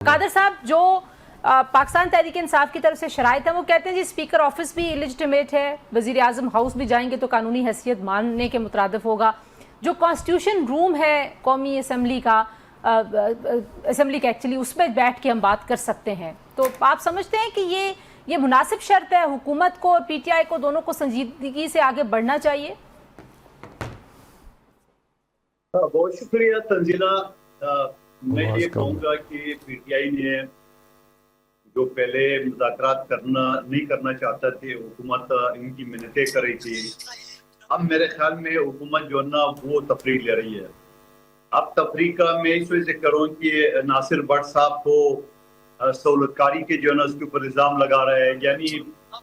कादर साहब, जो पाकिस्तान तहरीक इंसाफ की तरफ से शराइत है, वो कहते हैं जी स्पीकर ऑफिस भी इलिजिटिमेट है, वजीर आजम हाउस भी जाएंगे तो कानूनी हैसियत मानने के मुतरादिफ होगा। जो कॉन्स्टिट्यूशन रूम है कौमी असम्बली का, असम्बली का एक्चुअली, उसमें बैठ के हम बात कर सकते हैं। तो आप समझते हैं कि ये मुनासिब शर्त है? हुकूमत को और PTI को दोनों को संजीदगी से आगे बढ़ना चाहिए। बहुत शुक्रिया तंजीला। मैं ये कहूँगा कि PTI ने जो पहले मुज़ाकरात नहीं करना चाहता थे, हुकूमत इनकी मिन्नतें कर रही थी। अब मेरे ख्याल में हुकूमत जो है ना वो तफरीक ले रही है। अब तफरीक का मैं इस वजह से करूँ कि नासिर भट्ट साहब को सहूलतकारी के जो है ना उसके ऊपर इल्ज़ाम लगा रहा है, यानी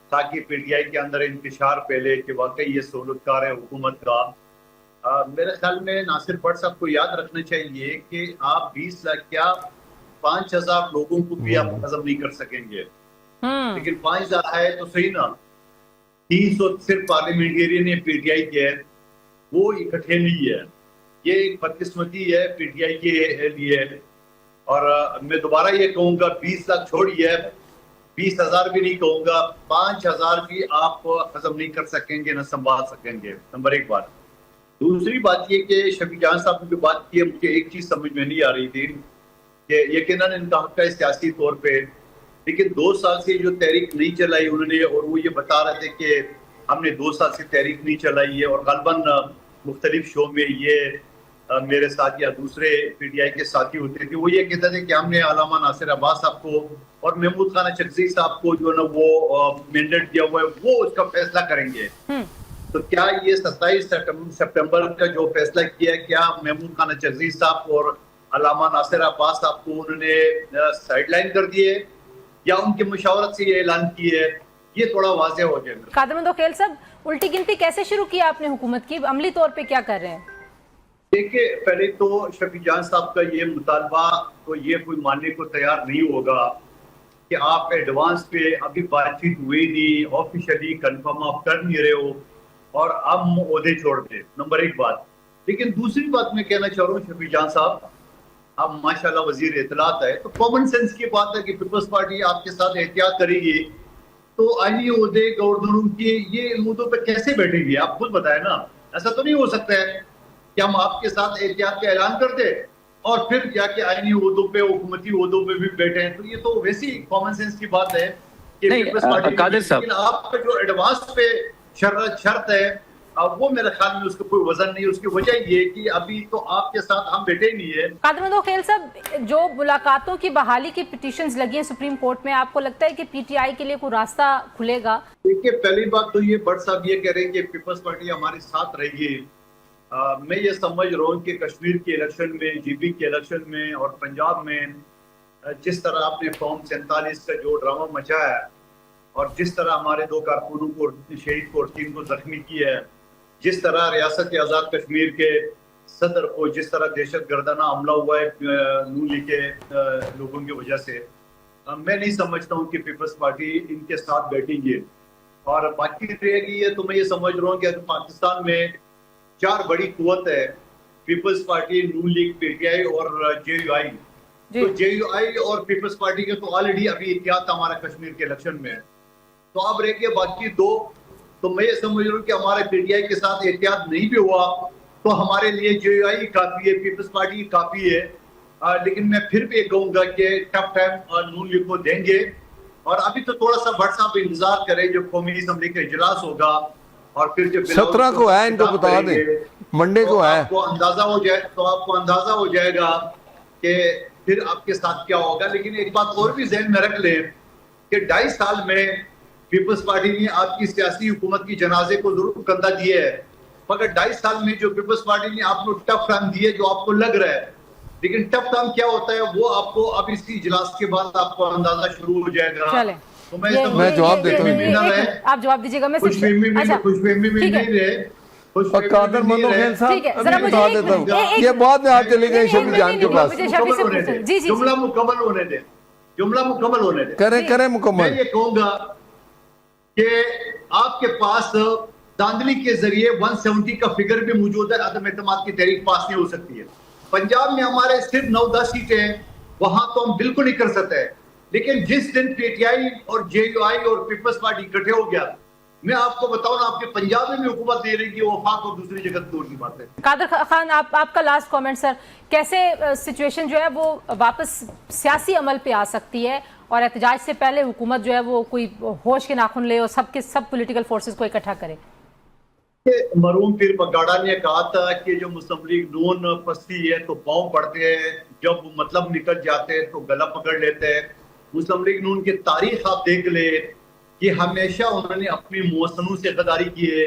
ताकि PTI के अंदर इंतशार पहले कि वाकई ये सहूलतकार है हुकूमत का। मेरे ख्याल में नासिर भट्ट साहब को याद रखना चाहिए कि आप 20 लाख क्या 5,000 लोगों को भी आप हजम नहीं कर सकेंगे, लेकिन 5,000 है तो सही ना। 300 सिर्फ पार्लियामेंटेरियन या PTI के है, वो इकट्ठे नहीं है। ये एक बदकिस्मती है PTI के लिए। और मैं दोबारा ये कहूँगा 20 लाख छोड़िए, 20,000 भी नहीं कहूँगा, 5,000 भी आप हजम नहीं कर सकेंगे, ना संभाल सकेंगे। नंबर एक बात। दूसरी बात ये कि शफी जान साहब ने जो बात की है, मुझे एक चीज समझ में नहीं आ रही थी कि यकीनन इनका हक है सियासी तौर पे, लेकिन 2 साल से जो तहरीक नहीं चलाई उन्होंने, और वो ये बता रहे थे कि हमने 2 साल से तहरीक नहीं चलाई है, और गलबन मुख्तलिफ शो में ये मेरे साथ या दूसरे PTI के साथी होते थे, वो ये कहते थे कि हमने अल्लामा नासिर अब्बास साहब को और महमूद खान चकज़ई साहब को जो है ना वो मैंडेट दिया हुआ है, वो उसका फैसला करेंगे। तो क्या ये 27 सितंबर का जो फैसला किया, क्या महमूद खान चकज़ई साहब और अल्लामा नासिर अब्बास साहब को उन्होंने साइडलाइन कर दिए या उनके मुशावरत से ये ऐलान किए? ये थोड़ा वाज़ेह हो जाएगा। कादर खेल साहब, उल्टी गिनती कैसे शुरू की आपने हुकूमत की, अमली तौर पे क्या कर रहे हैं? देखिए, पहले तो शफी जान साहब का ये मुतालबा तो ये कोई मानने को तैयार नहीं होगा कि आप एडवांस पे अभी बातचीत हुई नहीं, ऑफिशियली कंफर्म आप कर नहीं रहे हो और अब ओहदे छोड़ दे। नंबर एक बात। लेकिन दूसरी बात मैं कहना चाह रहा हूँ शफी जान साहब, आप माशाल्लाह वजीर इत्तलात है, तो कॉमन सेंस की बात है कि पीपल्स पार्टी आपके साथ एहतियात करेगी, तो आईनी ओहदे गवर्नरों के ये मुद्दों पे कैसे बैठेगी? आप खुद बताए ना। ऐसा तो नहीं हो सकता है कि हम आपके साथ एहतियात का ऐलान कर दे और फिर जाके आईनी ओहदों पे, हुकूमती ओहदों पे भी बैठे हैं। तो ये तो वैसी कॉमन सेंस की बात है कि पीपल्स पार्टी। कादिर साहब, लेकिन आपका जो एडवांस पे शर्त है, वो मेरे ख्याल में उसका कोई वजन नहीं। उसकी वजह ये कि अभी तो आपके साथ हम बैठे नहीं है। कादर खेल साहब, जो मुलाकातों की बहाली की पिटीशंस लगी हैं सुप्रीम कोर्ट में, आपको लगता है कि PTI के लिए कोई रास्ता खुलेगा? देखिए, पहली बात तो ये भट्ट साहब ये कह रहे हैं कि पीपल्स पार्टी हमारे साथ रहेगी। मैं ये समझ रहा हूँ कि कश्मीर के इलेक्शन में, GB के इलेक्शन में और पंजाब में जिस तरह आपने फॉर्म 47 का जो ड्रामा मचाया है और जिस तरह हमारे 2 कारकुनों को शहीद को और 3 को जख्मी किया है, जिस तरह रियासत आज़ाद कश्मीर के सदर को जिस तरह दहशत गर्दाना हमला हुआ है नून लीग के लोगों की वजह से, मैं नहीं समझता हूँ कि पीपल्स पार्टी इनके साथ बैठेंगे। और बाकी रहेगी ये तो मैं ये समझ रहा हूँ कि अगर पाकिस्तान में 4 बड़ी कुव्वत है, पीपल्स पार्टी, नून लीग, PTI और JUI, तो JUI और पीपल्स पार्टी के तो ऑलरेडी अभी इतिहाद हमारा कश्मीर के इलेक्शन में, तो अब रह गए बाकी 2। तो मैं ये समझ रहा हूँ कि हमारे PTI के साथ एहतियात नहीं भी हुआ तो हमारे लिए JUI काफी है, पीपल्स पार्टी काफी है। लेकिन मैं फिर भी कहूंगा कि टफ टाइम नून लीग को देंगे। और अभी तो थोड़ा सा भट्ट साहब इंतजार करें, जो कौमी असम्बली का इजलास होगा और फिर जो 17 को है, इनको बता दें, मंडे को है, आपको अंदाजा हो जाएगा कि फिर आपके साथ क्या होगा। लेकिन एक बात और भी ज़हन में रख लें कि 2.5 साल में पीपल्स पार्टी ने आपकी सियासी हुकूमत की जनाजे को जरूर कंधा दिया है, मगर 2.5 साल में जो पीपल्स पार्टी ने आपको टफ टाइम दिए जो आपको लग रहा है, लेकिन टफ टाइम क्या होता है वो आपको अब इसी इजलास के बाद आपको अंदाजा शुरू हो जाएगा। तो मैं जवाब देता हूँ, आप जवाब दीजिएगा। मैं खुशफहमी में नहीं रहे। और कादर खेल साहब बता देता हूँ, ये बाद में आप चले गए शफी जान के पास। जुमला मुकम्मल होने दे। करें मुकम्मल। मैं ये कहूंगा कि आपके पास धांधली के जरिए 170 का फिगर भी मौजूद है, अदम एतमाद की तहरीक पास नहीं हो सकती है। पंजाब में हमारे सिर्फ 9-10 सीटें हैं वहां तो हम बिल्कुल नहीं कर सकते। लेकिन जिस दिन पीटीआई और जेयूआई और पीपल्स पार्टी इकट्ठे हो गया, मैं आपको बताऊं ना, आपके पंजाब में भी हुकूमत दे रही कि वफाक और दूसरी जगह दूर की बात है। कादर खान, आपका लास्ट कमेंट सर, कैसे सिचुएशन जो है वो वापस सियासी अमल पे आ सकती है और एहतजाज से पहले हुकूमत जो है वो कोई होश के नाखुन ले और सब पॉलिटिकल फोर्सेस को इकट्ठा करे? मरूम पीर बगाड़ा ने कहा था कि जो मुस्लिम लीग नून पस्ती है तो पाँव पड़ते हैं, जब मतलब निकल जाते हैं तो गला पकड़ लेते हैं। मुस्लिम लीग नून की तारीख आप देख ले कि हमेशा उन्होंने अपनी मौसमों से गद्दारी की है,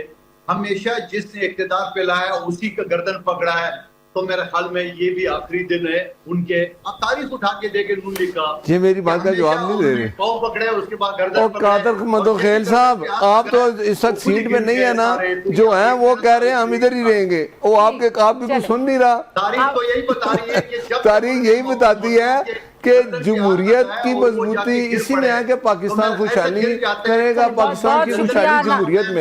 हमेशा जिसने इक़्तिदार पे लाया उसी का गर्दन पकड़ा है। तो मेरे ख्याल में ये भी आखिरी दिन है उनके। अब तारीख उठा के देखे नून लीग का, ये मेरी बात का जवाब नहीं दे रहे। पाँव पकड़े उसके बाद गर्दन पकड़े। कादर मंदोखेल साहब, आप तो इस वक्त सीट में नहीं है ना, जो है वो कह रहे हैं हम इधर ही रहेंगे, वो आपकी कुछ सुन नहीं रहा। तारीख तो यही बता रही है कि जब तारीख यही बताती है कि जमहूरियत की मजबूती इसी में है कि पाकिस्तान खुशहाली करेगा, पाकिस्तान की खुशहाली जमहूरियत में है।